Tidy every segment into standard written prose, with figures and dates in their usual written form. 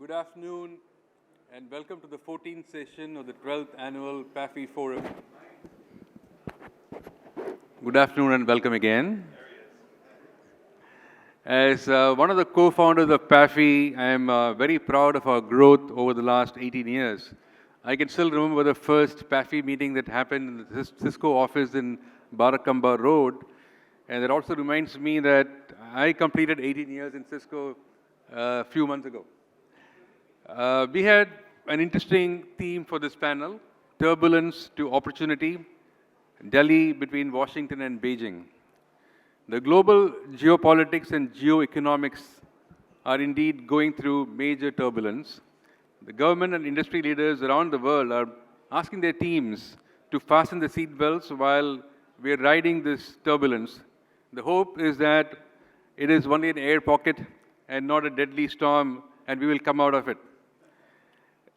Good afternoon and welcome to the 14th session of the 12th Annual PAFI Forum. Good afternoon and welcome again. As one of the co-founders of PAFI, I am very proud of our growth over the last 18 years. I can still remember the first PAFI meeting that happened in the Cisco office in Barakamba Road. And it also reminds me that I completed 18 years in Cisco a few months ago. We had an interesting theme for this panel, Turbulence to Opportunity, Delhi between Washington and Beijing. The global geopolitics and geoeconomics are indeed going through major turbulence. The government and industry leaders around the world are asking their teams to fasten the seatbelts while we are riding this turbulence. The hope is that it is only an air pocket and not a deadly storm, and we will come out of it.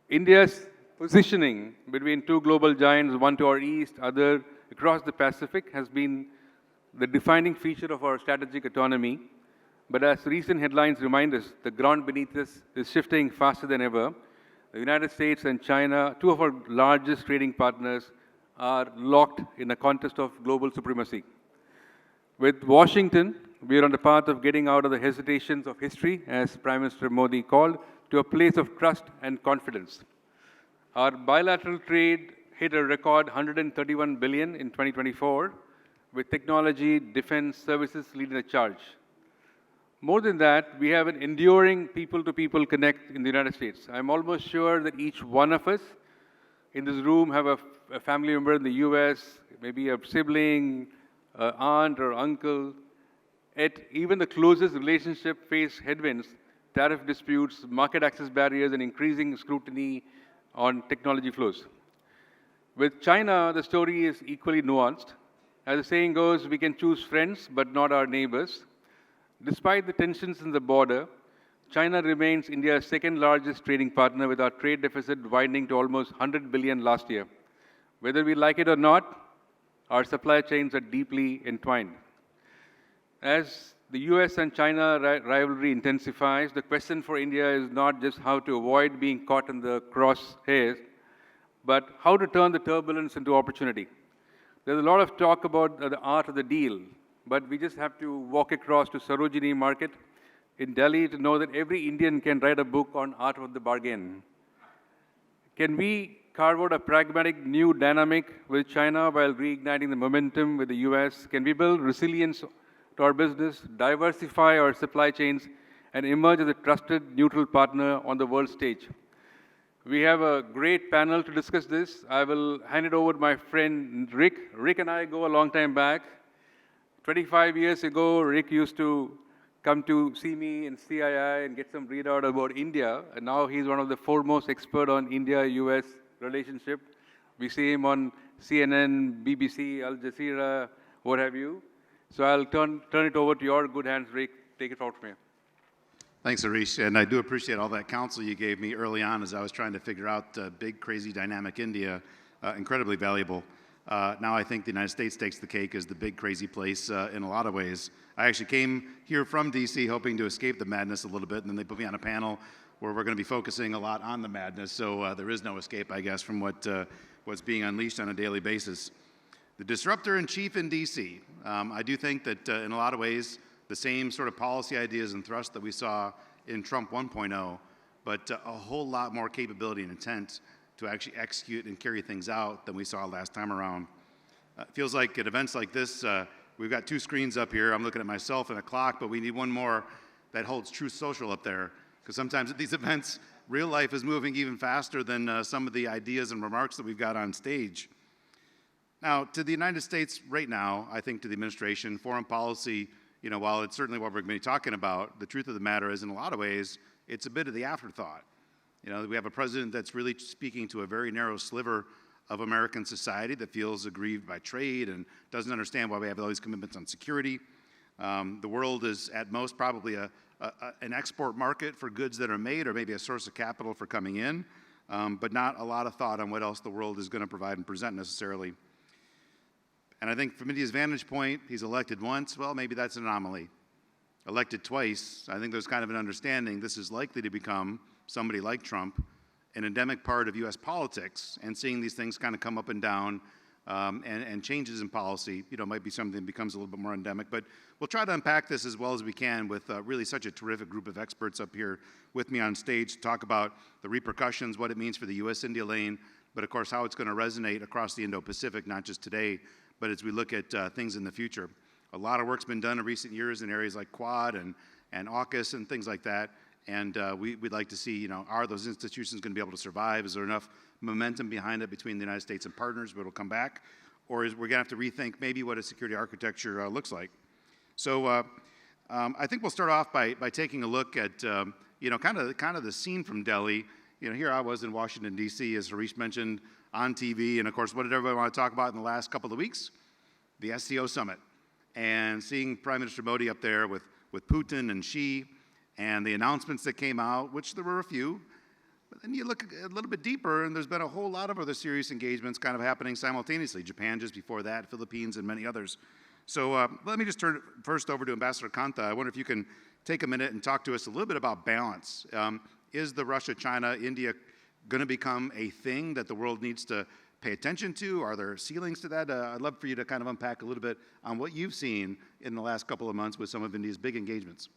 India's positioning between two global giants, one to our east, other across the Pacific, has been the defining feature of our strategic autonomy. But as recent headlines remind us, the ground beneath us is shifting faster than ever. The United States and China, two of our largest trading partners, are locked in a contest of global supremacy. With Washington, we are on the path of getting out of the hesitations of history, as Prime Minister Modi called, to a place of trust and confidence. Our bilateral trade hit a record $131 billion in 2024, with technology, defense, services leading the charge. More than that, we have an enduring people-to-people connect in the United States. I'm almost sure that each one of us in this room have a family member in the US, maybe a sibling, aunt or uncle. Yet even the closest relationship face headwinds, tariff disputes, market access barriers, and increasing scrutiny on technology flows. With China, the story is equally nuanced. As the saying goes, we can choose friends, but not our neighbors. Despite the tensions in the border, China remains India's second largest trading partner, with our trade deficit widening to almost $100 billion last year. Whether we like it or not, our supply chains are deeply entwined. As the US and China rivalry intensifies, the question for India is not just how to avoid being caught in the crosshairs, but how to turn the turbulence into opportunity. There's a lot of talk about the art of the deal, but we just have to walk across to Sarojini Market in Delhi to know that every Indian can write a book on art of the bargain. Can we carve out a pragmatic new dynamic with China while reigniting the momentum with the US? Can we build resilience to our business, diversify our supply chains, and emerge as a trusted, neutral partner on the world stage? We have a great panel to discuss this. I will hand it over to my friend Rick. Rick and I go a long time back. 25 years ago, Rick used to come to see me in CII and get some readout about India, and now he's one of the foremost experts on India-US relationship. We see him on CNN, BBC, Al Jazeera, what have you. So I'll turn it over to your good hands, Rick. Take it out from here. Thanks, Harish, and I do appreciate all that counsel you gave me early on as I was trying to figure out big, crazy, dynamic India. Incredibly valuable. Now I think the United States takes the cake as the big, crazy place in a lot of ways. I actually came here from DC hoping to escape the madness a little bit, and then they put me on a panel where we're going to be focusing a lot on the madness, so there is no escape, I guess, from what's being unleashed on a daily basis. The disruptor-in-chief in DC. I do think that in a lot of ways, the same sort of policy ideas and thrust that we saw in Trump 1.0, but a whole lot more capability and intent to actually execute and carry things out than we saw last time around. It feels like at events like this, we've got two screens up here. I'm looking at myself and a clock, but we need one more that holds Truth Social up there. Because sometimes at these events, real life is moving even faster than some of the ideas and remarks that we've got on stage. Now, to the United States right now, I think to the administration, foreign policy, while it's certainly what we're going to be talking about, the truth of the matter is, in a lot of ways, it's a bit of the afterthought. We have a president that's really speaking to a very narrow sliver of American society that feels aggrieved by trade and doesn't understand why we have all these commitments on security. The world is at most probably an export market for goods that are made, or maybe a source of capital for coming in, but not a lot of thought on what else the world is going to provide and present necessarily. And I think from India's vantage point, he's elected once, well, maybe that's an anomaly. Elected twice, I think there's kind of an understanding this is likely to become somebody like Trump, an endemic part of U.S. politics, and seeing these things kind of come up and down, and changes in policy, might be something that becomes a little bit more endemic. But we'll try to unpack this as well as we can with really such a terrific group of experts up here with me on stage to talk about the repercussions, what it means for the U.S.-India lane, but of course how it's going to resonate across the Indo-Pacific, not just today, but as we look at things in the future. A lot of work's been done in recent years in areas like Quad and AUKUS and things like that. And we'd like to see, are those institutions going to be able to survive? Is there enough momentum behind it between the United States and partners where it'll come back? Or is we're going to have to rethink maybe what a security architecture looks like? So I think we'll start off by taking a look at, kind of the scene from Delhi. Here I was in Washington, D.C., as Harish mentioned, on TV. And of course, what did everybody want to talk about in the last couple of weeks? The SCO summit. And seeing Prime Minister Modi up there with Putin and Xi, and the announcements that came out, which there were a few. But then you look a little bit deeper, and there's been a whole lot of other serious engagements kind of happening simultaneously. Japan just before that, Philippines, and many others. So let me just turn it first over to Ambassador Kantha. I wonder if you can take a minute and talk to us a little bit about balance. Is the Russia, China, India going to become a thing that the world needs to pay attention to? Are there ceilings to that? I'd love for you to kind of unpack a little bit on what you've seen in the last couple of months with some of India's big engagements.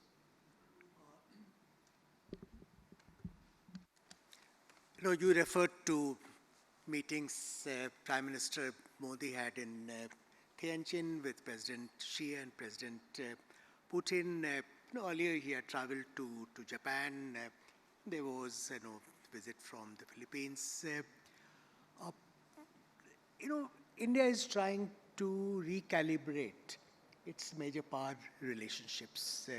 You referred to meetings Prime Minister Modi had in Tianjin with President Xi and President Putin. Earlier he had traveled to Japan. There was a visit from the Philippines. India is trying to recalibrate its major power relationships.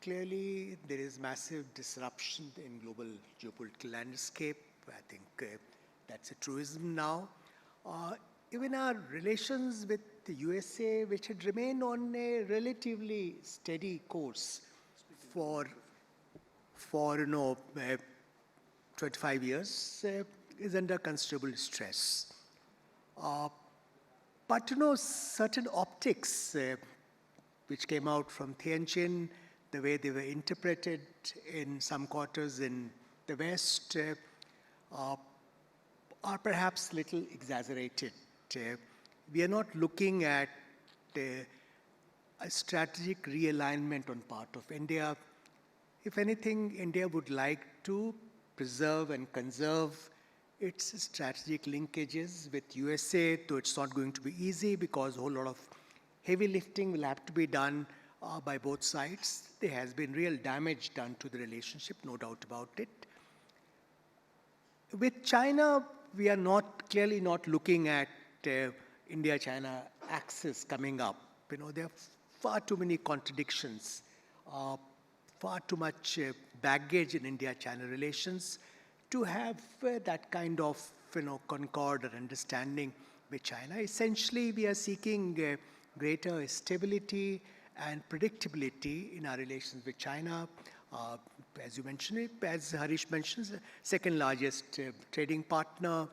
Clearly, there is massive disruption in global geopolitical landscape. I think that's a truism now. Even our relations with the USA, which had remained on a relatively steady course for 25 years, is under considerable stress. But certain optics which came out from Tianjin, the way they were interpreted in some quarters in the West, are perhaps a little exaggerated. We are not looking at a strategic realignment on part of India. If anything, India would like to preserve and conserve its strategic linkages with USA, though it's not going to be easy because a whole lot of heavy lifting will have to be done by both sides. There has been real damage done to the relationship, no doubt about it. With China, we are clearly not looking at India-China axis coming up. There are far too many contradictions, far too much baggage in India-China relations to have that kind of concord or understanding with China. Essentially, we are seeking greater stability and predictability in our relations with China. As you mentioned, as Harish mentions, second largest trading partner.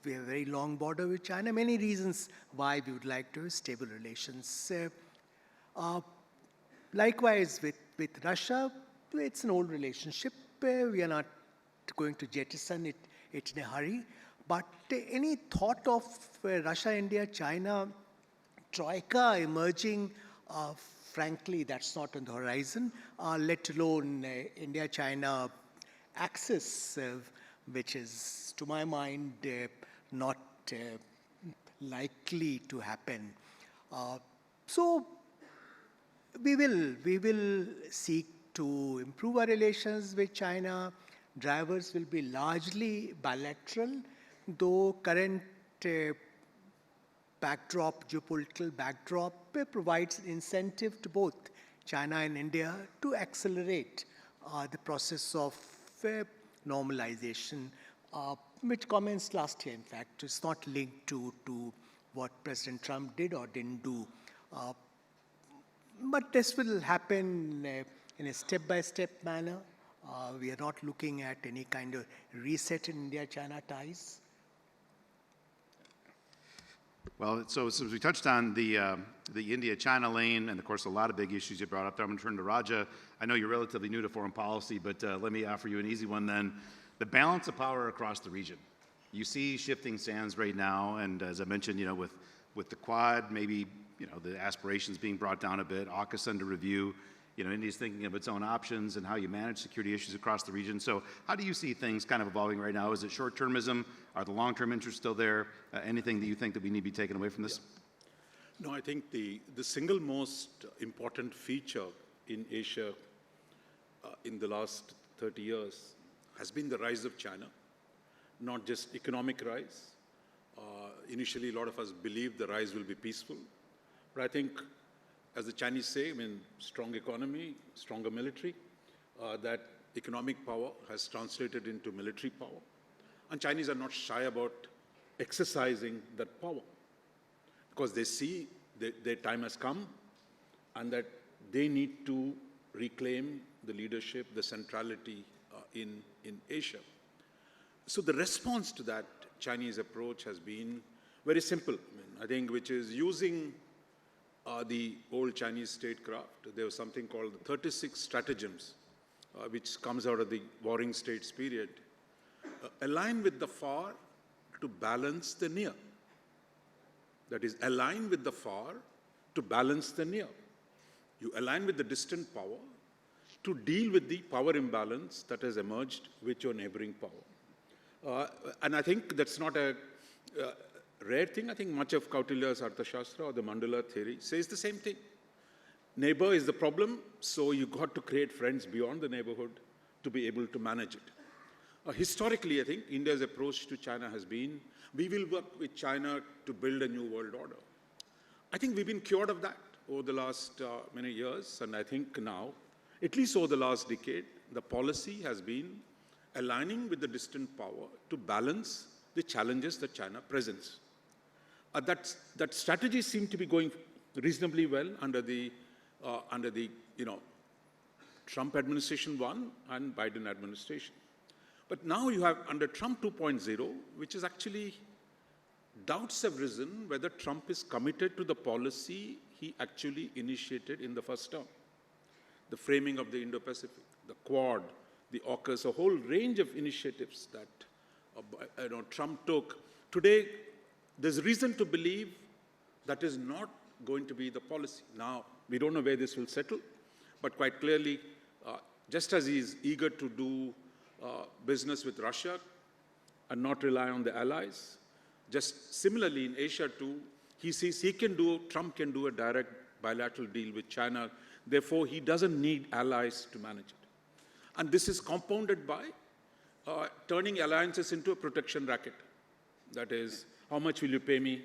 We have a very long border with China. Many reasons why we would like to have stable relations. Likewise, with Russia, it's an old relationship. We are not going to jettison it in a hurry. But any thought of Russia, India, China, troika emerging, frankly, that's not on the horizon, let alone India-China axis, which is, to my mind, not likely to happen. So we will seek to improve our relations with China. Drivers will be largely bilateral, though current geopolitical backdrop provides incentive to both China and India to accelerate the process of normalization, which commenced last year, in fact. It's not linked to what President Trump did or didn't do. But this will happen in a step-by-step manner. We are not looking at any kind of reset in India-China ties. Well, so since we touched on the India-China lane, and of course a lot of big issues you brought up there, I'm going to turn to Raja. I know you're relatively new to foreign policy, but let me offer you an easy one then. The balance of power across the region. You see shifting sands right now, and as I mentioned, you know, with the Quad, maybe, you know, the aspirations being brought down a bit, AUKUS under review. You know, India's thinking of its own options and how you manage security issues across the region. So how do you see things kind of evolving right now? Is it short-termism? Are the long-term interests still there? Anything that you think that we need to be taken away from this? No, I think the single most important feature in Asia in the last 30 years has been the rise of China, not just economic rise. Initially, a lot of us believed the rise will be peaceful. But I think, as the Chinese say, I mean, strong economy, stronger military, that economic power has translated into military power. And Chinese are not shy about exercising that power because they see their time has come and that they need to reclaim the leadership, the centrality in Asia. So the response to that Chinese approach has been very simple, I think, which is using the old Chinese statecraft. There was something called the 36 stratagems, which comes out of the Warring States period. Align with the far to balance the near. That is, align with the far to balance the near. You align with the distant power to deal with the power imbalance that has emerged with your neighboring power. And I think that's not a rare thing. I think much of Kautilya's Arthashastra or the Mandala theory says the same thing. Neighbor is the problem, so you got to create friends beyond the neighborhood to be able to manage it. Historically, I think India's approach to China has been, we will work with China to build a new world order. I think we've been cured of that over the last many years, and I think now, at least over the last decade, the policy has been aligning with the distant power to balance the challenges that China presents. That strategy seemed to be going reasonably well under the Trump administration 1 and Biden administration. But now you have under Trump 2.0, which is actually doubts have risen whether Trump is committed to the policy he actually initiated in the first term. The framing of the Indo-Pacific, the Quad, the AUKUS, a whole range of initiatives that Trump took. Today, there's reason to believe that is not going to be the policy. Now, we don't know where this will settle, but quite clearly, just as he's eager to do business with Russia and not rely on the allies, just similarly in Asia too, he sees Trump can do a direct bilateral deal with China. Therefore, he doesn't need allies to manage it. And this is compounded by turning alliances into a protection racket. That is, how much will you pay me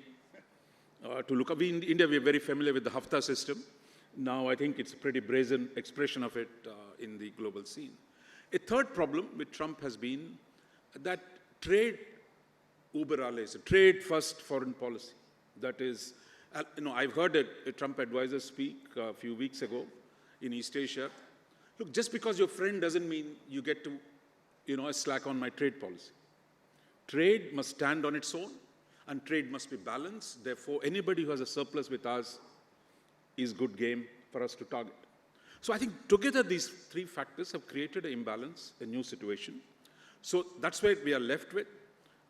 to look up? In India, we're very familiar with the Hafta system. Now, I think it's a pretty brazen expression of it in the global scene. A third problem with Trump has been that trade uber alles, trade first foreign policy. That is, I've heard a Trump advisor speak a few weeks ago in East Asia. Look, just because your friend doesn't mean you get to, slack on my trade policy. Trade must stand on its own, and trade must be balanced. Therefore, anybody who has a surplus with us is good game for us to target. So I think together these three factors have created an imbalance, a new situation. So that's where we are left with.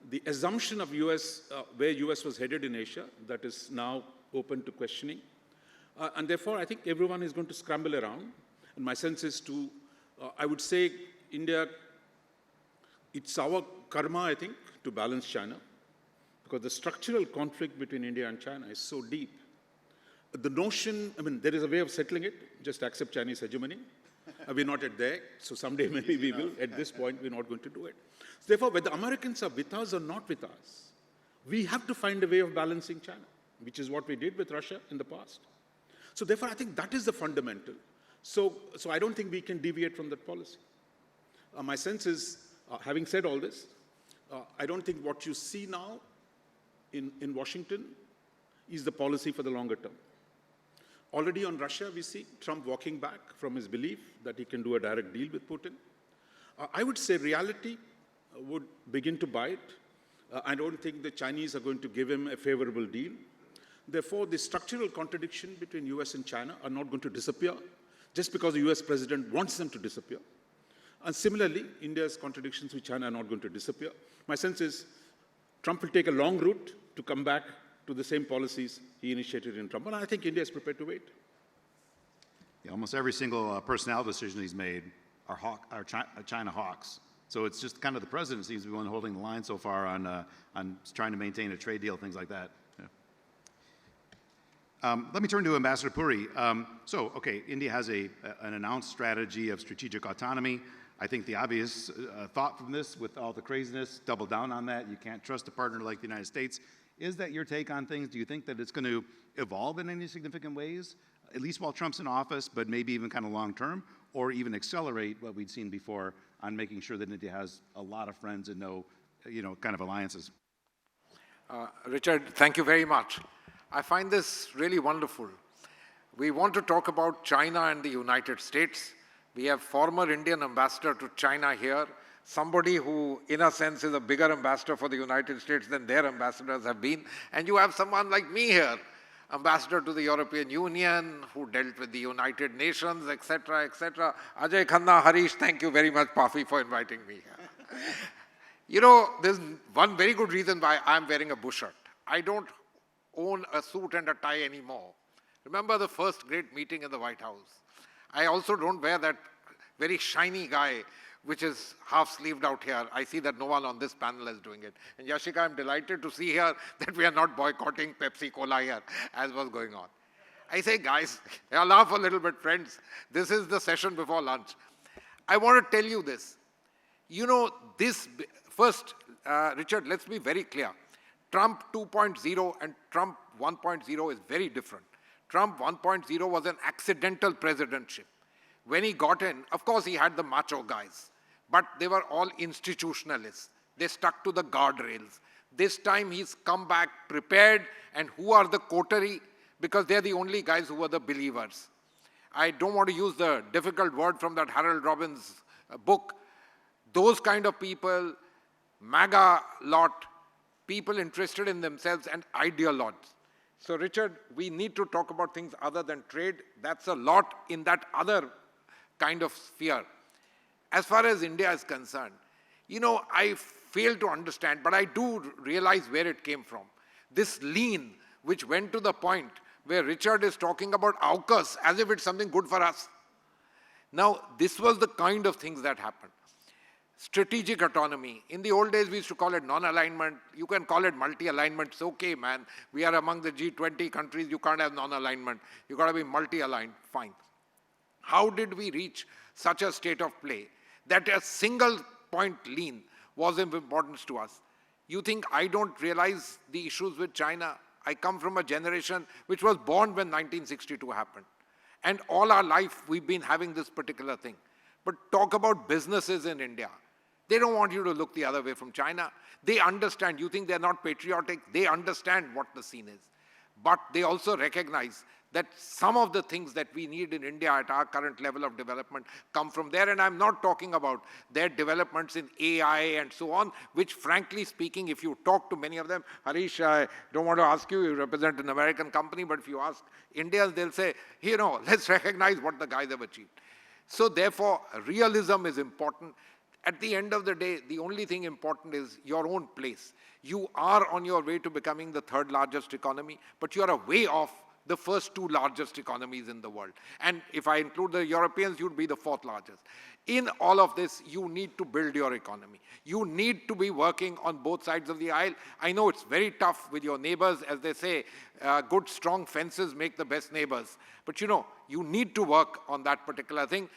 The assumption of where US was headed in Asia, that is now open to questioning. And therefore, I think everyone is going to scramble around. And my sense is I would say India, it's our karma, I think, to balance China. Because the structural conflict between India and China is so deep. The notion, there is a way of settling it, just accept Chinese hegemony. We're not at there, so someday maybe we will. At this point, we're not going to do it. So therefore, whether Americans are with us or not with us, we have to find a way of balancing China, which is what we did with Russia in the past. So therefore, I think that is the fundamental. So I don't think we can deviate from that policy. My sense is, having said all this, I don't think what you see now in Washington is the policy for the longer term. Already on Russia, we see Trump walking back from his belief that he can do a direct deal with Putin. I would say reality would begin to bite I don't think the Chinese are going to give him a favorable deal. Therefore, the structural contradiction between US and China are not going to disappear just because the US president wants them to disappear. And similarly, India's contradictions with China are not going to disappear. My sense is Trump will take a long route to come back to the same policies he initiated in Trump. And I think India is prepared to wait. Yeah, almost every single personnel decision he's made are China hawks. So it's just kind of the president seems to be the one holding the line so far on trying to maintain a trade deal, things like that. Yeah. Let me turn to Ambassador Puri. Okay, India has an announced strategy of strategic autonomy. I think the obvious thought from this, with all the craziness, double down on that. You can't trust a partner like the United States. Is that your take on things? Do you think that it's going to evolve in any significant ways, at least while Trump's in office, but maybe even kind of long term, or even accelerate what we'd seen before on making sure that India has a lot of friends and no, kind of alliances? Richard, thank you very much. I find this really wonderful. We want to talk about China and the United States. We have former Indian ambassador to China here, somebody who, in a sense, is a bigger ambassador for the United States than their ambassadors have been. And you have someone like me here, ambassador to the European Union, who dealt with the United Nations, etc., etc. Ajay Khanna, Harish, thank you very much, PAFI, for inviting me here. There's one very good reason why I'm wearing a bush shirt. I don't own a suit and a tie anymore. Remember the first great meeting in the White House? I also don't wear that very shiny guy, which is half-sleeved out here. I see that no one on this panel is doing it. And Yashika, I'm delighted to see here that we are not boycotting Pepsi Cola here, as was going on. I say, guys, I'll laugh a little bit, friends. This is the session before lunch. I want to tell you this. First, Richard, let's be very clear. Trump 2.0 and Trump 1.0 is very different. Trump 1.0 was an accidental presidentship. When he got in, of course, he had the macho guys, but they were all institutionalists. They stuck to the guardrails. This time, he's come back prepared, and who are the coterie? Because they're the only guys who were the believers. I don't want to use the difficult word from that Harold Robbins book. Those kind of people, MAGA lot, people interested in themselves, and ideologues. So, Richard, we need to talk about things other than trade. That's a lot in that other kind of sphere. As far as India is concerned, I fail to understand, but I do realize where it came from. This lean, which went to the point where Richard is talking about AUKUS as if it's something good for us. Now, this was the kind of things that happened. Strategic autonomy. In the old days, we used to call it non-alignment. You can call it multi-alignment. It's okay, man. We are among the G20 countries. You can't have non-alignment. You got to be multi-aligned. Fine. How did we reach such a state of play that a single point lean was of importance to us? You think I don't realize the issues with China? I come from a generation which was born when 1962 happened. And all our life, we've been having this particular thing. But talk about businesses in India. They don't want you to look the other way from China. They understand. You think they're not patriotic? They understand what the scene is. But they also recognize that some of the things that we need in India at our current level of development come from there. And I'm not talking about their developments in AI and so on, which frankly speaking, if you talk to many of them, Harish, I don't want to ask you, you represent an American company, but if you ask Indians, they'll say, let's recognize what the guys have achieved. So therefore, realism is important. At the end of the day, the only thing important is your own place. You are on your way to becoming the third largest economy, but you are a way off the first two largest economies in the world. And if I include the Europeans, you'd be the fourth largest. In all of this, you need to build your economy. You need to be working on both sides of the aisle. I know it's very tough with your neighbors. As they say, good, strong fences make the best neighbors. But you need to work on that particular thing.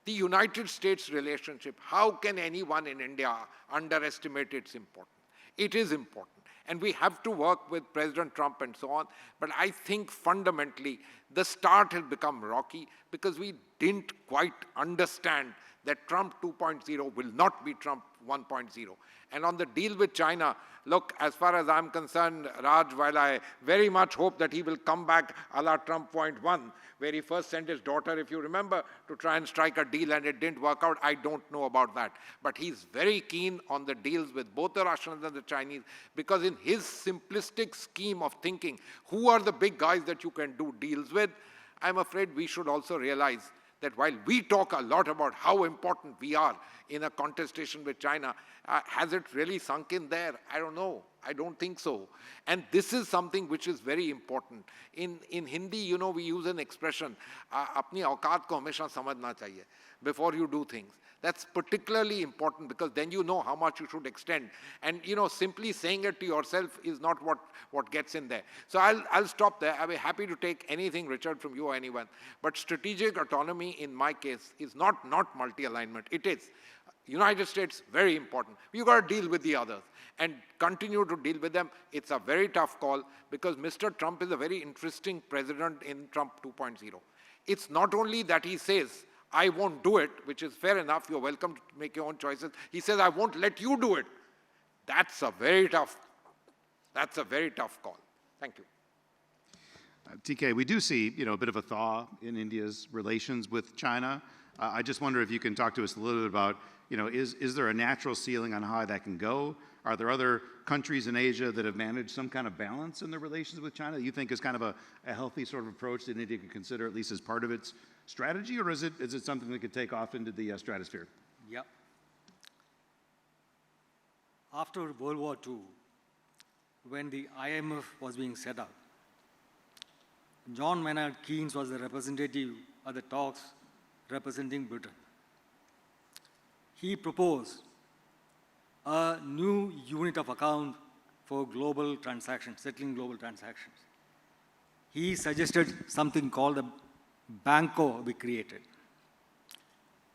The United States relationship, how can anyone in India underestimate its importance? It is important. And we have to work with President Trump and so on. But I think fundamentally, the start has become rocky because we didn't quite understand that Trump 2.0 will not be Trump 1.0. And on the deal with China, look, as far as I'm concerned, Raj, while I very much hope that he will come back a la Trump 0.1, where he first sent his daughter, if you remember, to try and strike a deal and it didn't work out, I don't know about that. But he's very keen on the deals with both the Russians and the Chinese, because in his simplistic scheme of thinking, who are the big guys that you can do deals with? I'm afraid we should also realize that while we talk a lot about how important we are in a contestation with China, has it really sunk in there? I don't know. I don't think so. And this is something which is very important. In Hindi, you know, we use an expression, apni auqat ko hamesha samajhna chahiye before you do things. That's particularly important because then you know how much you should extend. And, you know, simply saying it to yourself is not what gets in there. So I'll stop there. I'll be happy to take anything, Richard, from you or anyone. But strategic autonomy, in my case, is not multi-alignment. It is. United States, very important. You've got to deal with the others and continue to deal with them. It's a very tough call because Mr. Trump is a very interesting president in Trump 2.0. It's not only that he says, I won't do it, which is fair enough. You're welcome to make your own choices. He says, I won't let you do it. That's a very tough call. Thank you. TK, we do see, you know, a bit of a thaw in India's relations with China. I just wonder if you can talk to us a little bit about, you know, is there a natural ceiling on how high that can go? Are there other countries in Asia that have managed some kind of balance in their relations with China that you think is kind of a healthy sort of approach that India could consider at least as part of its strategy, or is it something that could take off into the stratosphere? Yeah. After World War II, when the IMF was being set up, John Maynard Keynes was the representative at the talks representing Britain. He proposed a new unit of account for global transactions, settling global transactions. He suggested something called the Banco be created.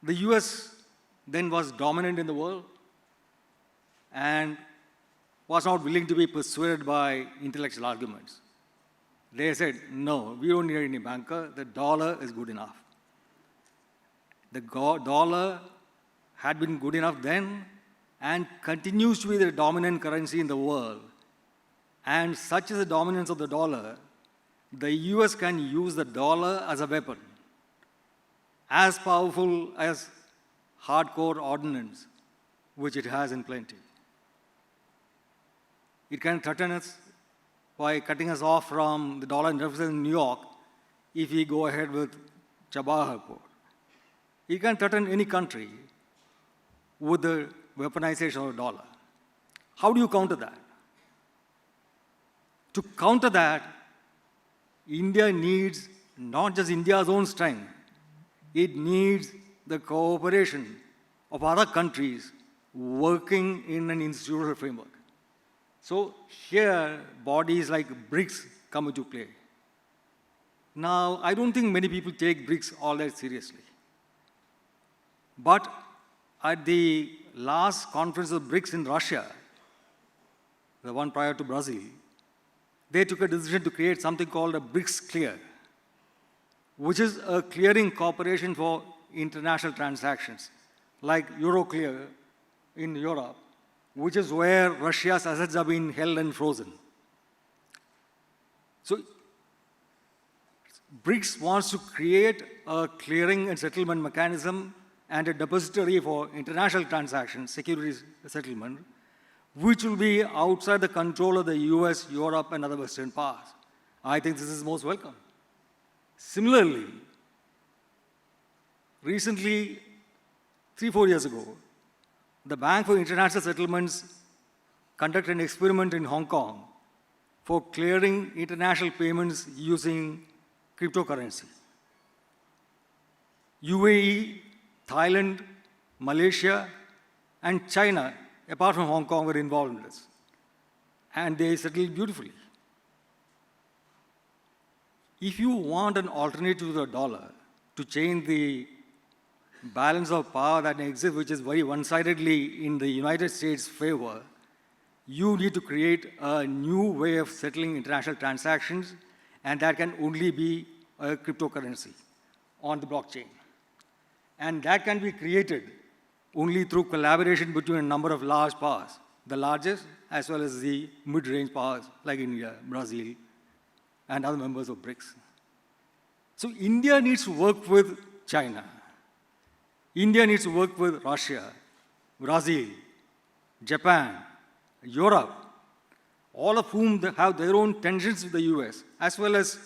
The US then was dominant in the world and was not willing to be persuaded by intellectual arguments. They said, no, we don't need any banker, the dollar is good enough. The dollar had been good enough then and continues to be the dominant currency in the world. And such is the dominance of the dollar, the US can use the dollar as a weapon, as powerful as hardcore ordnance, which it has in plenty. It can threaten us by cutting us off from the dollar in New York if we go ahead with Chabahar port. It can threaten any country with the weaponization of the dollar. How do you counter that? To counter that, India needs not just India's own strength, it needs the cooperation of other countries working in an institutional framework. So here, bodies like BRICS come into play. Now, I don't think many people take BRICS all that seriously. But at the last conference of BRICS in Russia, the one prior to Brazil, they took a decision to create something called a BRICS Clear, which is a clearing corporation for international transactions, like Euroclear in Europe, which is where Russia's assets are being held and frozen. So BRICS wants to create a clearing and settlement mechanism and a depository for international transactions, securities settlement, which will be outside the control of the US, Europe, and other Western powers. I think this is most welcome. Similarly, recently, 3-4 years ago, the Bank for International Settlements conducted an experiment in Hong Kong for clearing international payments using cryptocurrency. UAE, Thailand, Malaysia, and China, apart from Hong Kong, were involved in this. And they settled beautifully. If you want an alternative to the dollar to change the balance of power that exists, which is very one-sidedly in the United States' favor, you need to create a new way of settling international transactions, and that can only be a cryptocurrency on the blockchain. And that can be created only through collaboration between a number of large powers, the largest as well as the mid-range powers like India, Brazil, and other members of BRICS. So India needs to work with China. India needs to work with Russia, Brazil, Japan, Europe, all of whom have their own tensions with the US, as well as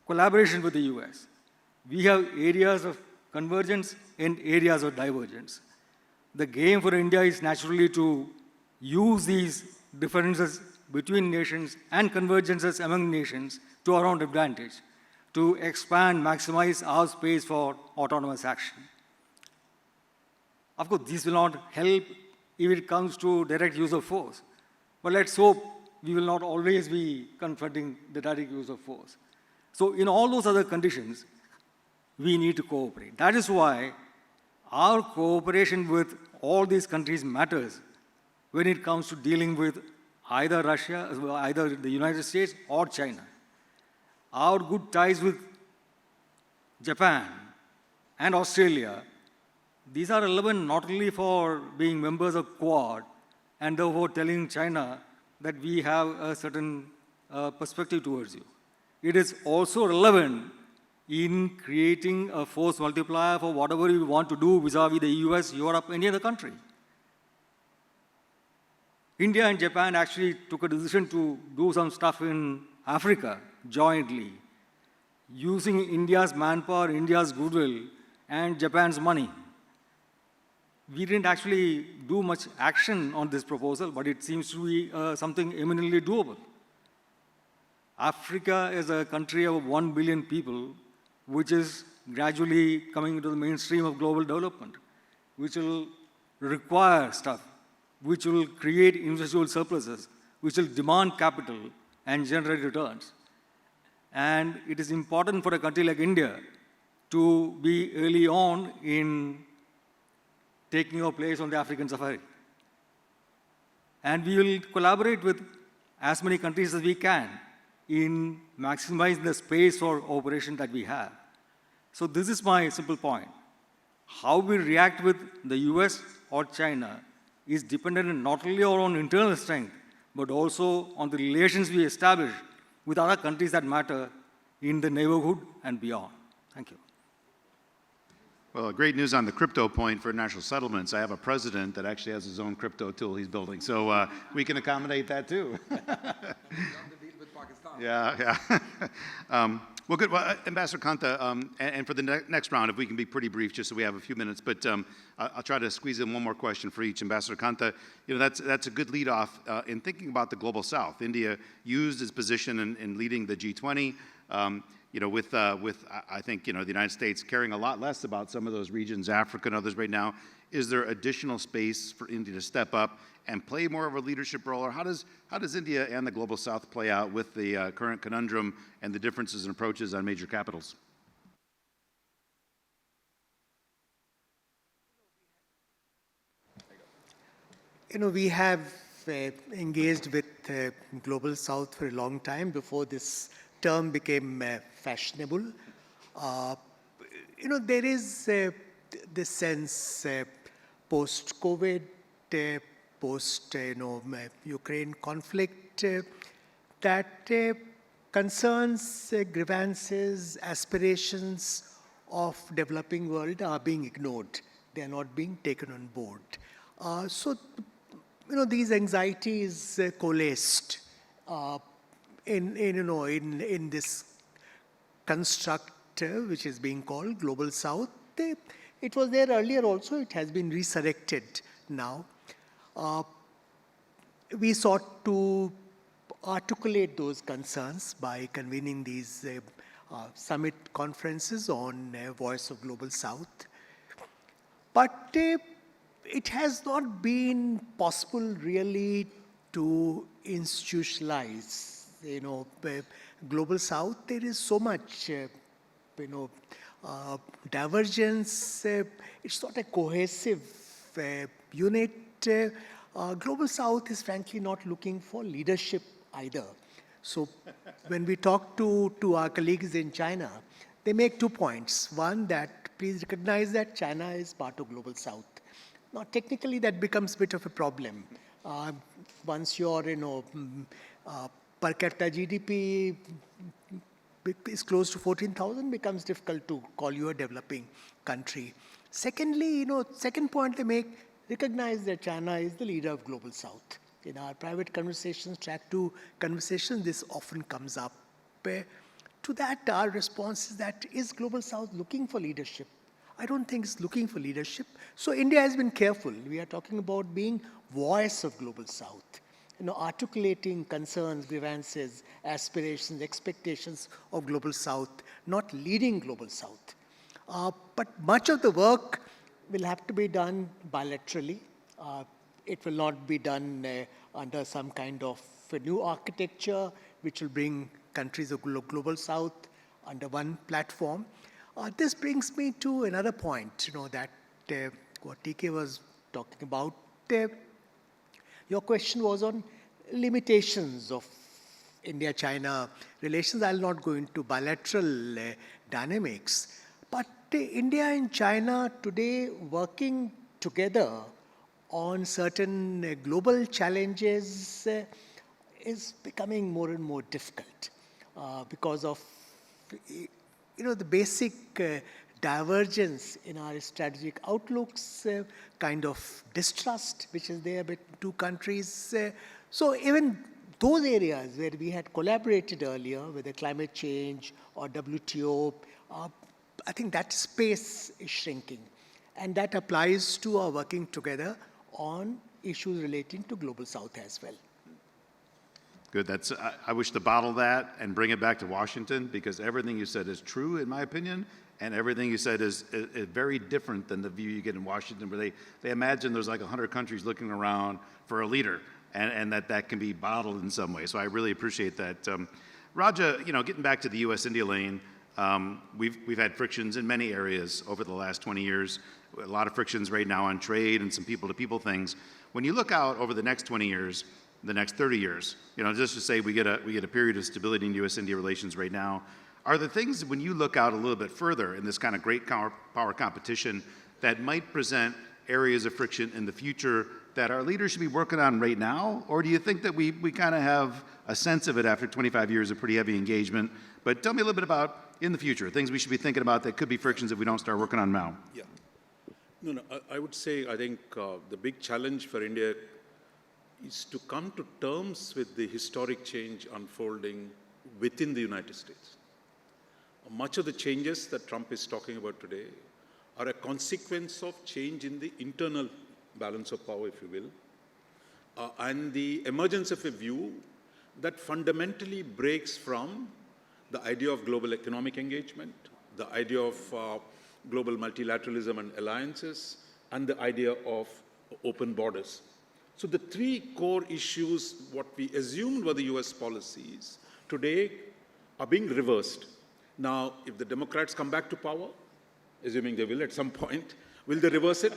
collaboration with the US. We have areas of convergence and areas of divergence. The game for India is naturally to use these differences between nations and convergences among nations to our own advantage, to expand, maximize our space for autonomous action. Of course, this will not help if it comes to direct use of force. But let's hope we will not always be confronting the direct use of force. So in all those other conditions, we need to cooperate. That is why our cooperation with all these countries matters when it comes to dealing with either Russia, either the United States or China. Our good ties with Japan and Australia, these are relevant not only for being members of Quad and therefore telling China that we have a certain perspective towards you. It is also relevant in creating a force multiplier for whatever we want to do vis-a-vis the US, Europe, any other country. India and Japan actually took a decision to do some stuff in Africa jointly, using India's manpower, India's goodwill, and Japan's money. We didn't actually do much action on this proposal, but it seems to be something eminently doable. Africa is a country of 1 billion people, which is gradually coming into the mainstream of global development, which will require stuff, which will create individual surpluses, which will demand capital and generate returns. And it is important for a country like India to be early on in taking your place on the African safari. And we will collaborate with as many countries as we can in maximizing the space for operation that we have. So this is my simple point. How we react with the US or China is dependent not only on our own internal strength, but also on the relations we establish with other countries that matter in the neighborhood and beyond. Thank you. Well, great news on the crypto point for international settlements. I have a president that actually has his own crypto tool he's building, so we can accommodate that too. Yeah. Well, good. Well, Ambassador Kantha, and for the next round, if we can be pretty brief, just so we have a few minutes, but I'll try to squeeze in one more question for each. Ambassador Kantha, that's a good lead off in thinking about the global South. India used its position in leading the G20. With I think the United States caring a lot less about some of those regions, Africa and others right now. Is there additional space for India to step up and play more of a leadership role, or how does India and the global South play out with the current conundrum and the differences in approaches on major capitals? We have engaged with global South for a long time before this term became fashionable. There is this sense post-COVID, post-Ukraine conflict, that concerns, grievances, aspirations of developing world are being ignored. They are not being taken on board. So, these anxieties coalesced in this construct which is being called Global South. It was there earlier also. It has been resurrected now. We sought to articulate those concerns by convening these summit conferences on Voice of Global South. But it has not been possible really to institutionalize Global South. There is so much divergence. It's not a cohesive unit. Global South is frankly not looking for leadership either. So when we talk to our colleagues in China, they make 2 points. One, that please recognize that China is part of Global South. Now, technically, that becomes a bit of a problem. Once your, per capita GDP is close to 14,000, becomes difficult to call you a developing country. Secondly, second point they make, recognize that China is the leader of Global South. In our private conversations, track 2 conversations, this often comes up. To that, our response is that, is Global South looking for leadership? I don't think it's looking for leadership. So India has been careful. We are talking about being voice of Global South, articulating concerns, grievances, aspirations, expectations of Global South, not leading Global South. But much of the work will have to be done bilaterally. It will not be done under some kind of a new architecture, which will bring countries of Global South under one platform. This brings me to another point, that what TK was talking about. Your question was on limitations of India-China relations. I'll not go into bilateral dynamics. But India and China today working together on certain global challenges is becoming more and more difficult because of the basic divergence in our strategic outlooks, kind of distrust which is there between 2 countries. So even those areas where we had collaborated earlier, whether climate change or WTO, I think that space is shrinking. And that applies to our working together on issues relating to Global South as well. Good. I wish to bottle that and bring it back to Washington, because everything you said is true, in my opinion, and everything you said is very different than the view you get in Washington, where they imagine there's like 100 countries looking around for a leader, and that can be bottled in some way. So I really appreciate that. Raja, getting back to the U.S.-India lane, we've had frictions in many areas over the last 20 years. A lot of frictions right now on trade and some people-to-people things. When you look out over the next 20 years, the next 30 years, just to say we get a period of stability in U.S.-India relations right now, are there things, when you look out a little bit further in this kind of great power competition, that might present areas of friction in the future that our leaders should be working on right now? Or do you think that we kind of have a sense of it after 25 years of pretty heavy engagement? But tell me a little bit about, in the future, things we should be thinking about that could be frictions if we don't start working on now. Yeah. No, I would say, I think the big challenge for India is to come to terms with the historic change unfolding within the United States. Much of the changes that Trump is talking about today are a consequence of change in the internal balance of power, if you will, and the emergence of a view that fundamentally breaks from the idea of global economic engagement, the idea of global multilateralism and alliances, and the idea of open borders. So the 3 core issues, what we assumed were the US policies, today are being reversed. Now, if the Democrats come back to power, assuming they will at some point, will they reverse it?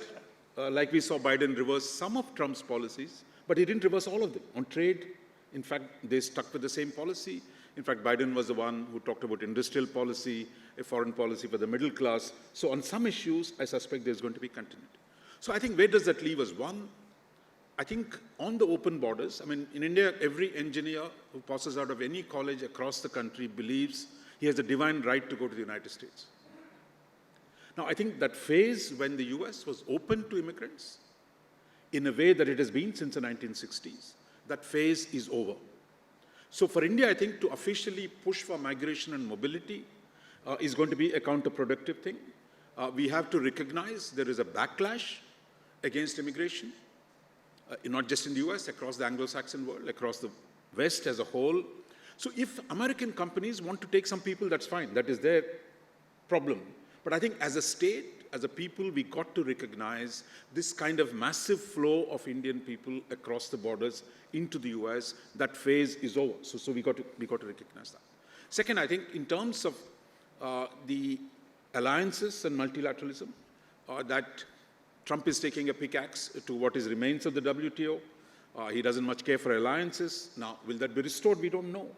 Like we saw Biden reverse some of Trump's policies, but he didn't reverse all of them. On trade, in fact, they stuck with the same policy. In fact, Biden was the one who talked about industrial policy, a foreign policy for the middle class. So on some issues, I suspect there's going to be continuity. So I think where does that leave us? One, I think on the open borders, in India, every engineer who passes out of any college across the country believes he has a divine right to go to the United States. Now, I think that phase when the US was open to immigrants in a way that it has been since the 1960s, that phase is over. So for India, I think to officially push for migration and mobility is going to be a counterproductive thing. We have to recognize there is a backlash against immigration, not just in the US, across the Anglo-Saxon world, across the West as a whole. So if American companies want to take some people, that's fine. That is their problem. But I think as a state, as a people, we got to recognize this kind of massive flow of Indian people across the borders into the US. That phase is over. So we got to recognize that. Second, I think in terms of the alliances and multilateralism, that Trump is taking a pickaxe to what is remains of the WTO. He doesn't much care for alliances. Now, will that be restored? We don't know.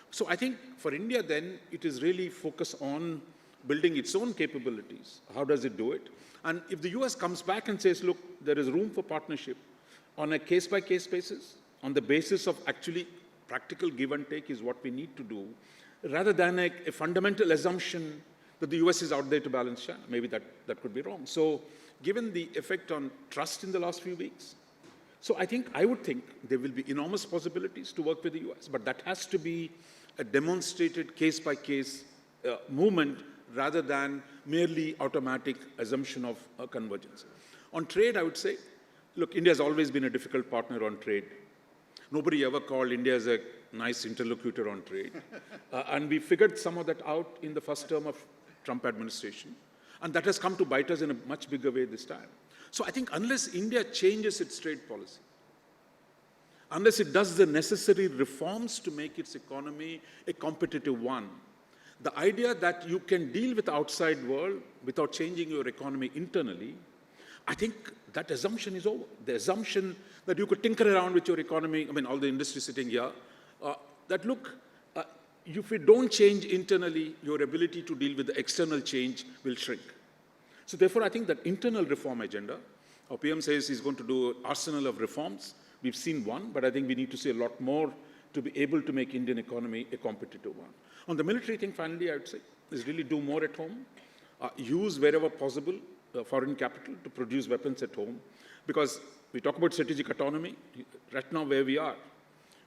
So I think for India then, it is really focus on building its own capabilities. How does it do it? And if the US comes back and says, look, there is room for partnership on a case-by-case basis, on the basis of actually practical give and take is what we need to do, rather than a fundamental assumption that the US is out there to balance China. Maybe that could be wrong. So given the effect on trust in the last few weeks, so I would think there will be enormous possibilities to work with the US, but that has to be a demonstrated case-by-case movement rather than merely automatic assumption of convergence. On trade, I would say, look, India has always been a difficult partner on trade. Nobody ever called India as a nice interlocutor on trade. And we figured some of that out in the first term of Trump administration. And that has come to bite us in a much bigger way this time. So I think unless India changes its trade policy, unless it does the necessary reforms to make its economy a competitive one, the idea that you can deal with the outside world without changing your economy internally, I think that assumption is over. The assumption that you could tinker around with your economy, I mean, all the industry sitting here, that look, if we don't change internally, your ability to deal with the external change will shrink. So therefore, I think that internal reform agenda, our PM says he's going to do an arsenal of reforms. We've seen one, but I think we need to see a lot more to be able to make Indian economy a competitive one. On the military thing, finally, I would say, is really do more at home, use wherever possible foreign capital to produce weapons at home, because we talk about strategic autonomy. Right now, where we are,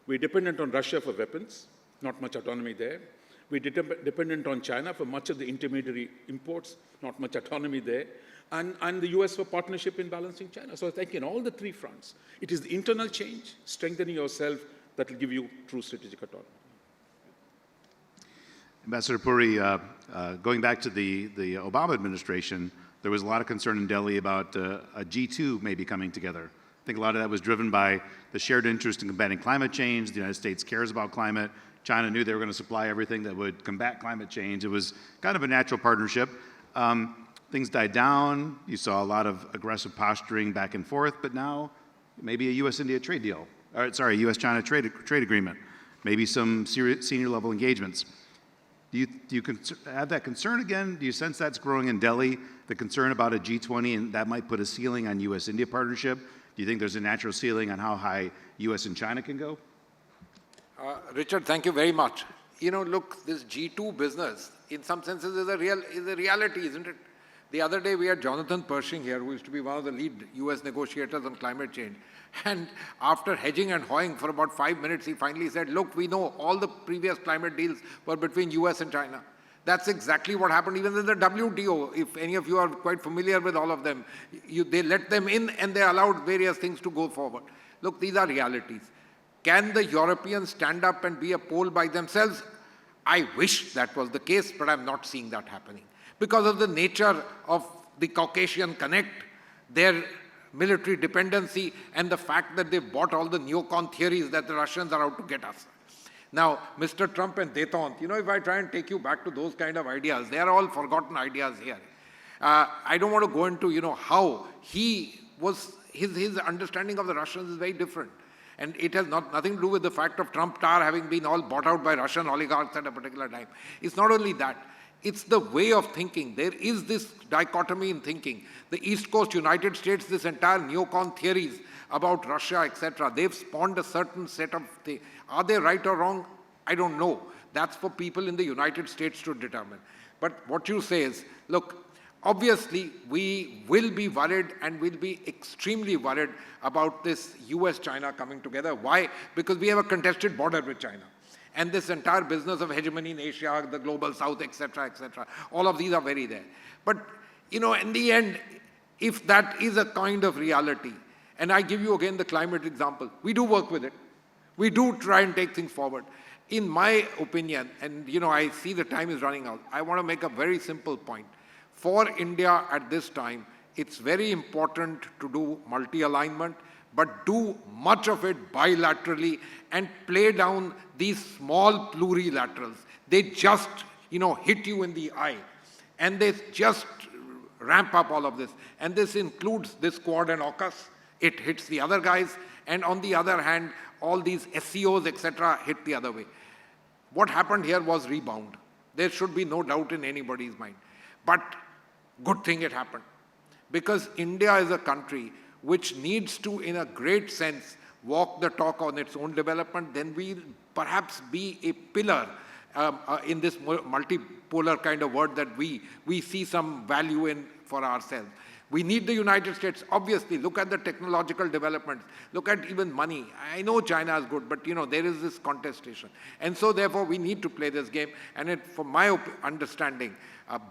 we're dependent on Russia for weapons, not much autonomy there. We're dependent on China for much of the intermediary imports, not much autonomy there, and the US for partnership in balancing China. So I think in all the three fronts, it is the internal change, strengthening yourself, that will give you true strategic autonomy. Ambassador Puri, going back to the Obama administration, there was a lot of concern in Delhi about a G2 maybe coming together. I think a lot of that was driven by the shared interest in combating climate change. The United States cares about climate. China knew they were going to supply everything that would combat climate change. It was kind of a natural partnership. Things died down. You saw a lot of aggressive posturing back and forth, but now maybe a US-India trade deal. US-China trade agreement. Maybe some senior level engagements. Do you have that concern again? Do you sense that's growing in Delhi, the concern about a G20 and that might put a ceiling on US-India partnership? Do you think there's a natural ceiling on how high US and China can go? Richard, thank you very much. You know, look, this G2 business, in some senses, is a reality, isn't it? The other day, we had Jonathan Pershing here, who used to be one of the lead US negotiators on climate change. And after hedging and hawing for about 5 minutes, he finally said, look, we know all the previous climate deals were between US and China. That's exactly what happened even in the WTO. If any of you are quite familiar with all of them, they let them in and they allowed various things to go forward. Look, these are realities. Can the Europeans stand up and be a pole by themselves? I wish that was the case, but I'm not seeing that happening. Because of the nature of the Caucasian Connect, their military dependency, and the fact that they bought all the neocon theories that the Russians are out to get us. Now, Mr. Trump and détente, you know, if I try and take you back to those kind of ideas, they are all forgotten ideas here. I don't want to go into, you know, how he was, his understanding of the Russians is very different. And it has nothing to do with the fact of Trump Tower having been all bought out by Russian oligarchs at a particular time. It's not only that. It's the way of thinking. There is this dichotomy in thinking. The East Coast United States, this entire neocon theories about Russia, etc., they've spawned a certain set of things. Are they right or wrong? I don't know. That's for people in the United States to determine. But what you say is, look, obviously, we will be worried and will be extremely worried about this US-China coming together. Why? Because we have a contested border with China. And this entire business of hegemony in Asia, the global south, etc., all of these are very there. But, you know, in the end, if that is a kind of reality, and I give you again the climate example, we do work with it. We do try and take things forward. In my opinion, and, you know, I see the time is running out, I want to make a very simple point. For India at this time, it's very important to do multi-alignment, but do much of it bilaterally and play down these small plurilaterals. They just, you know, hit you in the eye. And they just ramp up all of this. And this includes this Quad and AUKUS. It hits the other guys. And on the other hand, all these SCOs, etc., hit the other way. What happened here was rebound. There should be no doubt in anybody's mind. But good thing it happened. Because India is a country which needs to, in a great sense, walk the talk on its own development, then we'll perhaps be a pillar in this multipolar kind of world that we see some value in for ourselves. We need the United States, obviously. Look at the technological developments. Look at even money. I know China is good, but there is this contestation. And so therefore we need to play this game. And from my understanding,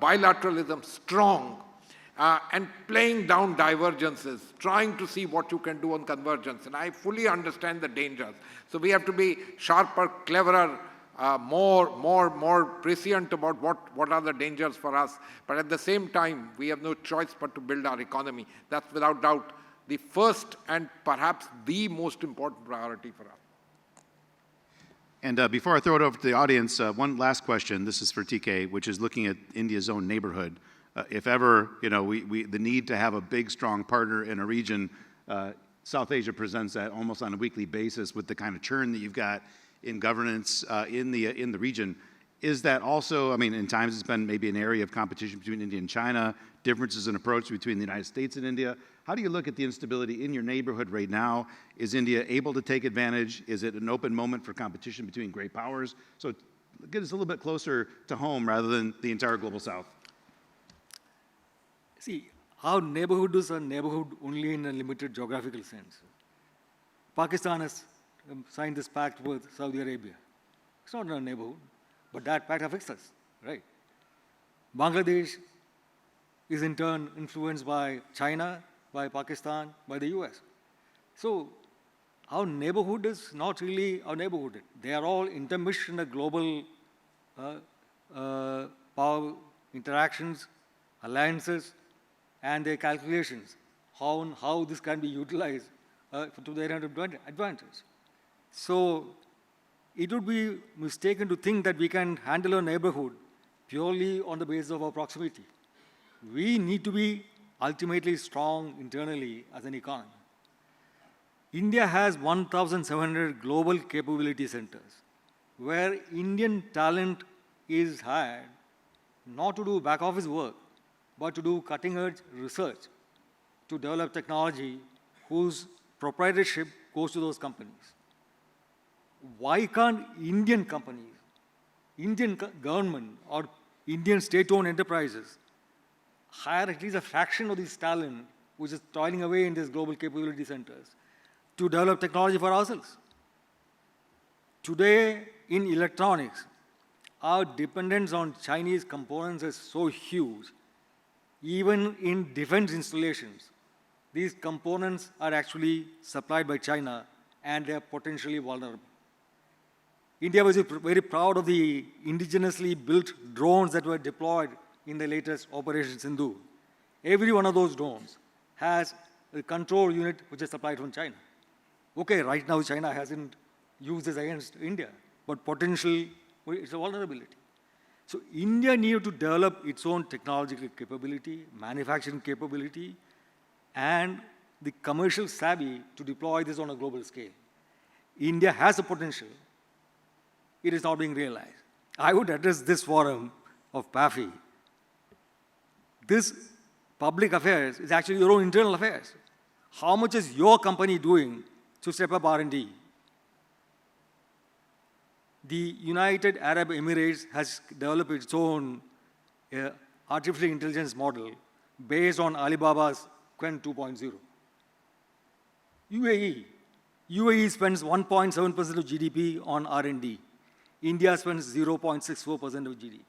bilateralism strong, and playing down divergences, trying to see what you can do on convergence. And I fully understand the dangers. So we have to be sharper, cleverer, more prescient about what are the dangers for us. But at the same time, we have no choice but to build our economy. That's without doubt the first and perhaps the most important priority for us. And before I throw it over to the audience, one last question. This is for TK, which is looking at India's own neighborhood. If ever, the need to have a big, strong partner in a region, South Asia presents that almost on a weekly basis with the kind of churn that you've got in governance in the region. Is that also, in times it's been maybe an area of competition between India and China, differences in approach between the United States and India? How do you look at the instability in your neighborhood right now? Is India able to take advantage? Is it an open moment for competition between great powers? So get us a little bit closer to home rather than the entire global South. See, our neighborhood is a neighborhood only in a limited geographical sense. Pakistan has signed this pact with Saudi Arabia. It's not a neighborhood, but that pact affects us, right? Bangladesh is in turn influenced by China, by Pakistan, by the US. So our neighborhood is not really our neighborhood. They are all intermeshed in the global power interactions, alliances, and their calculations, how this can be utilized to their advantage. So it would be mistaken to think that we can handle a neighborhood purely on the basis of our proximity. We need to be ultimately strong internally as an economy. India has 1,700 global capability centers where Indian talent is hired not to do back office work, but to do cutting-edge research, to develop technology whose proprietorship goes to those companies. Why can't Indian companies, Indian government, or Indian state-owned enterprises hire at least a fraction of this talent which is toiling away in these global capability centers to develop technology for ourselves? Today, in electronics, our dependence on Chinese components is so huge. Even in defense installations, these components are actually supplied by China and they are potentially vulnerable. India was very proud of the indigenously built drones that were deployed in the latest Operation Sindhu. Every one of those drones has a control unit which is supplied from China. Okay, right now China hasn't used this against India, but potentially it's a vulnerability. So India needed to develop its own technological capability, manufacturing capability, and the commercial savvy to deploy this on a global scale. India has the potential. It is not being realized. I would address this forum of PAFI. This public affairs is actually your own internal affairs. How much is your company doing to step up R&D? The United Arab Emirates has developed its own artificial intelligence model based on Alibaba's Quen 2.0. UAE spends 1.7% of GDP on R&D. India spends 0.64% of GDP.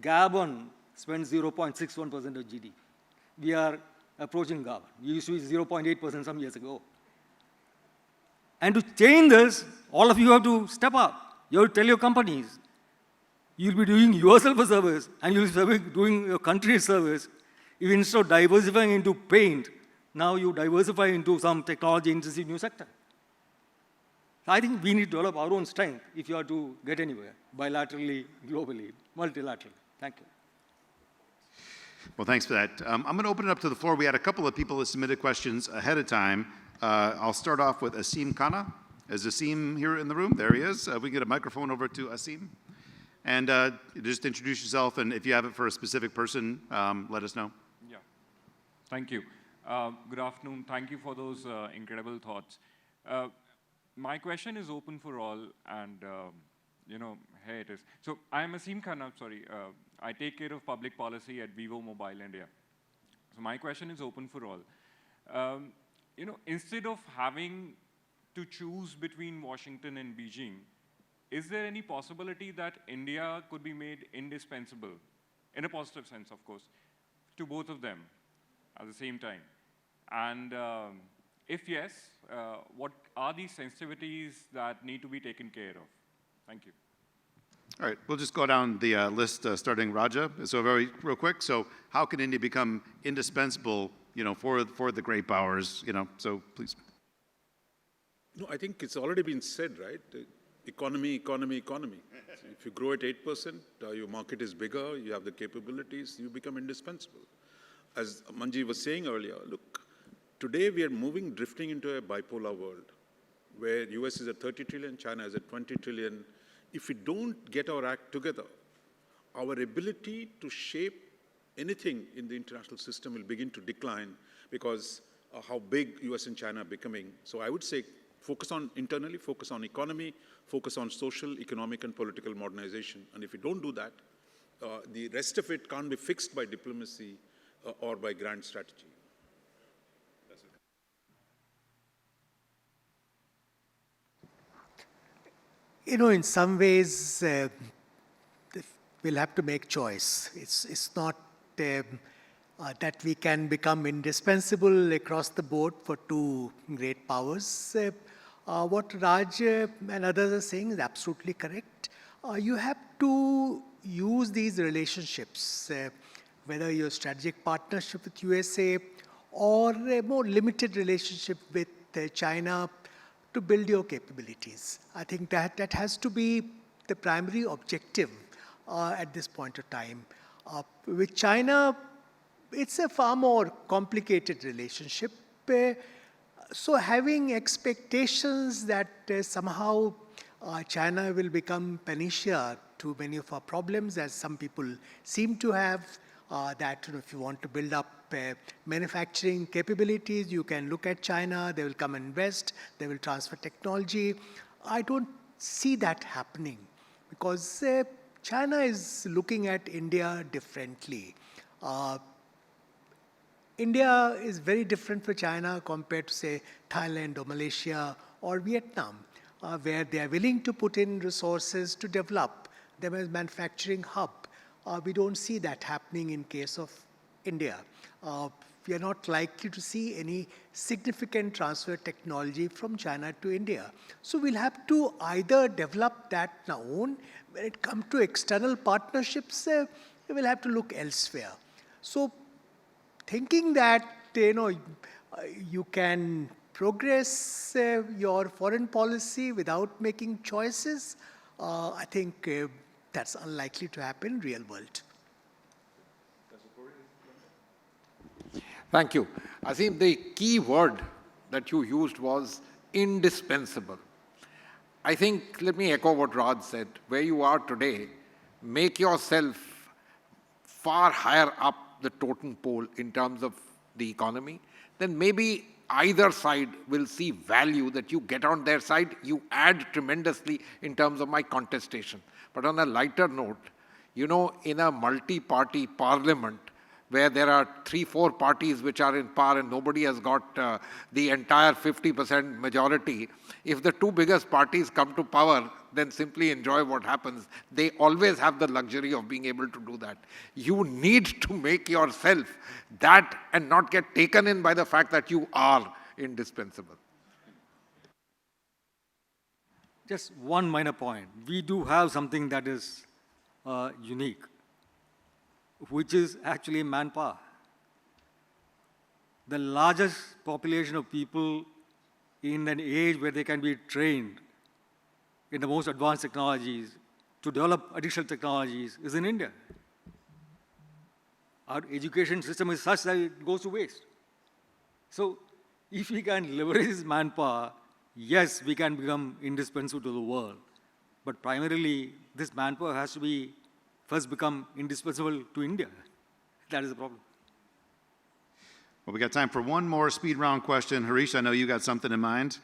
Gabon spends 0.61% of GDP. We are approaching Gabon. We used to be 0.8% some years ago. And to change this, all of you have to step up. You have to tell your companies, you'll be doing yourself a service and you'll be doing your country a service. If instead of diversifying into paint, now you diversify into some technology-intensive new sector. I think we need to develop our own strength if you are to get anywhere, bilaterally, globally, multilaterally. Thank you. Well, thanks for that. I'm going to open it up to the floor. We had a couple of people that submitted questions ahead of time. I'll start off with Aseem Khanna. Is Aseem here in the room? There he is. We can get a microphone over to Aseem. And just introduce yourself, and if you have it for a specific person, let us know. Yeah, thank you. Good afternoon. Thank you for those incredible thoughts. My question is open for all, and here it is. So I'm Ashok Kantha, I take care of public policy at Vivo Mobile India. So my question is open for all. Instead of having to choose between Washington and Beijing, is there any possibility that India could be made indispensable, in a positive sense, of course, to both of them at the same time? And if yes, what are these sensitivities that need to be taken care of? Thank you. All right, we'll just go down the list, starting Raja. So real quick. So how can India become indispensable, for the great powers? So please. No, I think it's already been said, right? Economy, economy, economy. So if you grow at 8%, your market is bigger, you have the capabilities, you become indispensable. As Manjeev was saying earlier, look, today we are drifting into a bipolar world where US is at 30 trillion, China is at 20 trillion. If we don't get our act together, our ability to shape anything in the international system will begin to decline because how big US and China are becoming. So I would say focus on internally, focus on economy, focus on social, economic, and political modernization. And if we don't do that, the rest of it can't be fixed by diplomacy or by grand strategy. In some ways, we'll have to make choice. It's not that we can become indispensable across the board for two great powers. What Raj and others are saying is absolutely correct. You have to use these relationships, whether your strategic partnership with USA or a more limited relationship with China, to build your capabilities. I think that has to be the primary objective at this point of time. With China, it's a far more complicated relationship. So having expectations that somehow China will become panacea to many of our problems, as some people seem to have, that if you want to build up manufacturing capabilities, you can look at China, they will come and invest, they will transfer technology. I don't see that happening because China is looking at India differently. India is very different for China compared to, say, Thailand or Malaysia or Vietnam, where they are willing to put in resources to develop them as manufacturing hub. We don't see that happening in case of India. We are not likely to see any significant transfer technology from China to India. So we'll have to either develop that on our own. When it comes to external partnerships, we will have to look elsewhere. So thinking that you can progress your foreign policy without making choices, I think that's unlikely to happen in real world. Thank you. I think the key word that you used was indispensable. I think, let me echo what Raj said. Where you are today, make yourself far higher up the totem pole in terms of the economy, then maybe either side will see value that you get on their side. You add tremendously in terms of my contestation. But on a lighter note, in a multi-party parliament, where there are 3-4 parties which are in power and nobody has got the entire 50% majority, if the two biggest parties come to power, then simply enjoy what happens. They always have the luxury of being able to do that. You need to make yourself that and not get taken in by the fact that you are indispensable. Just one minor point. We do have something that is unique, which is actually manpower. The largest population of people in an age where they can be trained in the most advanced technologies to develop additional technologies is in India. Our education system is such that it goes to waste. So if we can leverage this manpower, yes, we can become indispensable to the world. But primarily, this manpower has to be first become indispensable to India. That is the problem. Well, we got time for one more speed round question. Harish, I know you got something in mind.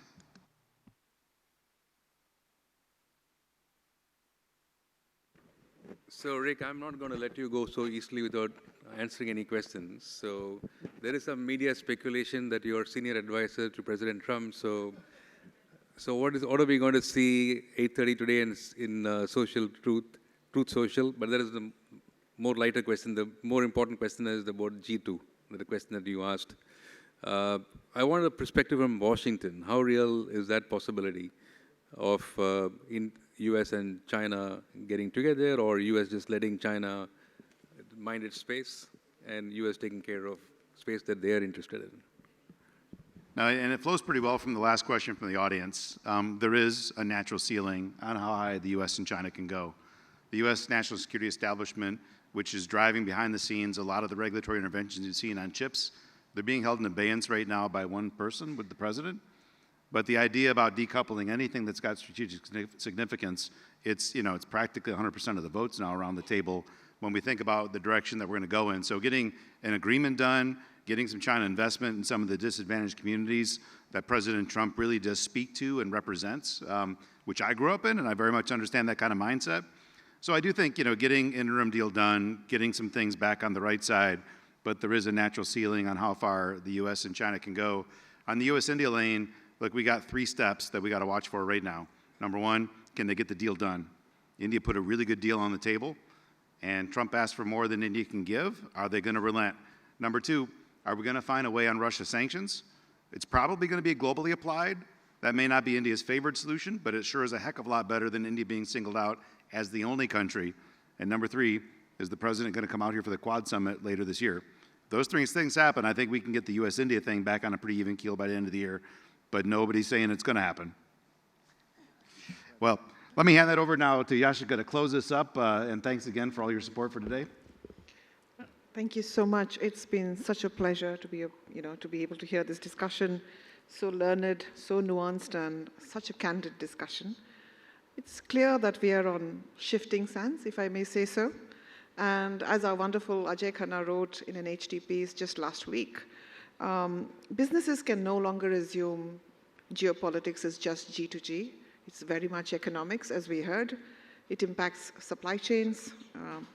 So, Rick, I'm not going to let you go so easily without answering any questions. So, there is some media speculation that you're senior advisor to President Trump. So what are we going to see 8:30 today in Social Truth Social? But there is the more lighter question. The more important question is about G2, the question that you asked. I want a perspective from Washington. How real is that possibility of in US and China getting together, or US just letting China mind its space and US taking care of space that they are interested in? Now, and it flows pretty well from the last question from the audience. There is a natural ceiling on how high the US and China can go. The US national security establishment, which is driving behind the scenes a lot of the regulatory interventions you've seen on chips, they're being held in abeyance right now by one person with the president. But the idea about decoupling anything that's got strategic significance, it's practically 100% of the votes now around the table when we think about the direction that we're going to go in. So getting an agreement done, getting some China investment in some of the disadvantaged communities that President Trump really does speak to and represents, which I grew up in, and I very much understand that kind of mindset. So I do think, getting interim deal done, getting some things back on the right side, but there is a natural ceiling on how far the US and China can go. On the US-India lane, look, we got 3 steps that we got to watch for right now. Number 1, can they get the deal done? India put a really good deal on the table, and Trump asked for more than India can give. Are they going to relent? Number 2, are we going to find a way on Russia sanctions? It's probably going to be globally applied. That may not be India's favored solution, but it sure is a heck of a lot better than India being singled out as the only country. And number 3, is the president going to come out here for the Quad Summit later this year? Those 3 things happen, I think we can get the US-India thing back on a pretty even keel by the end of the year, but nobody's saying it's going to happen. Well, let me hand that over now to Yashika to close this up, and thanks again for all your support for today. Thank you so much. It's been such a pleasure to be, to be able to hear this discussion, so learned, so nuanced, and such a candid discussion. It's clear that we are on shifting sands, if I may say so. And as our wonderful Ajay Khanna wrote in an HT piece just last week, businesses can no longer assume geopolitics is just G to G. It's very much economics, as we heard. It impacts supply chains,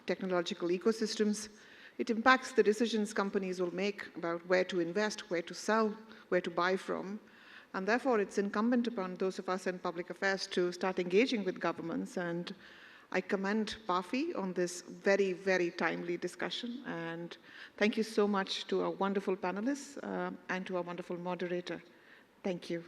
technological ecosystems. It impacts the decisions companies will make about where to invest, where to sell, where to buy from. And therefore, it's incumbent upon those of us in public affairs to start engaging with governments. And I commend PAFI on this very, very timely discussion. And thank you so much to our wonderful panelists and to our wonderful moderator. Thank you.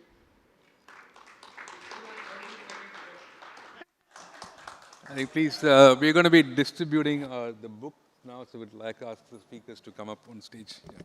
Please, we're going to be distributing the book now, so we'd like to ask the speakers to come up on stage. Yeah.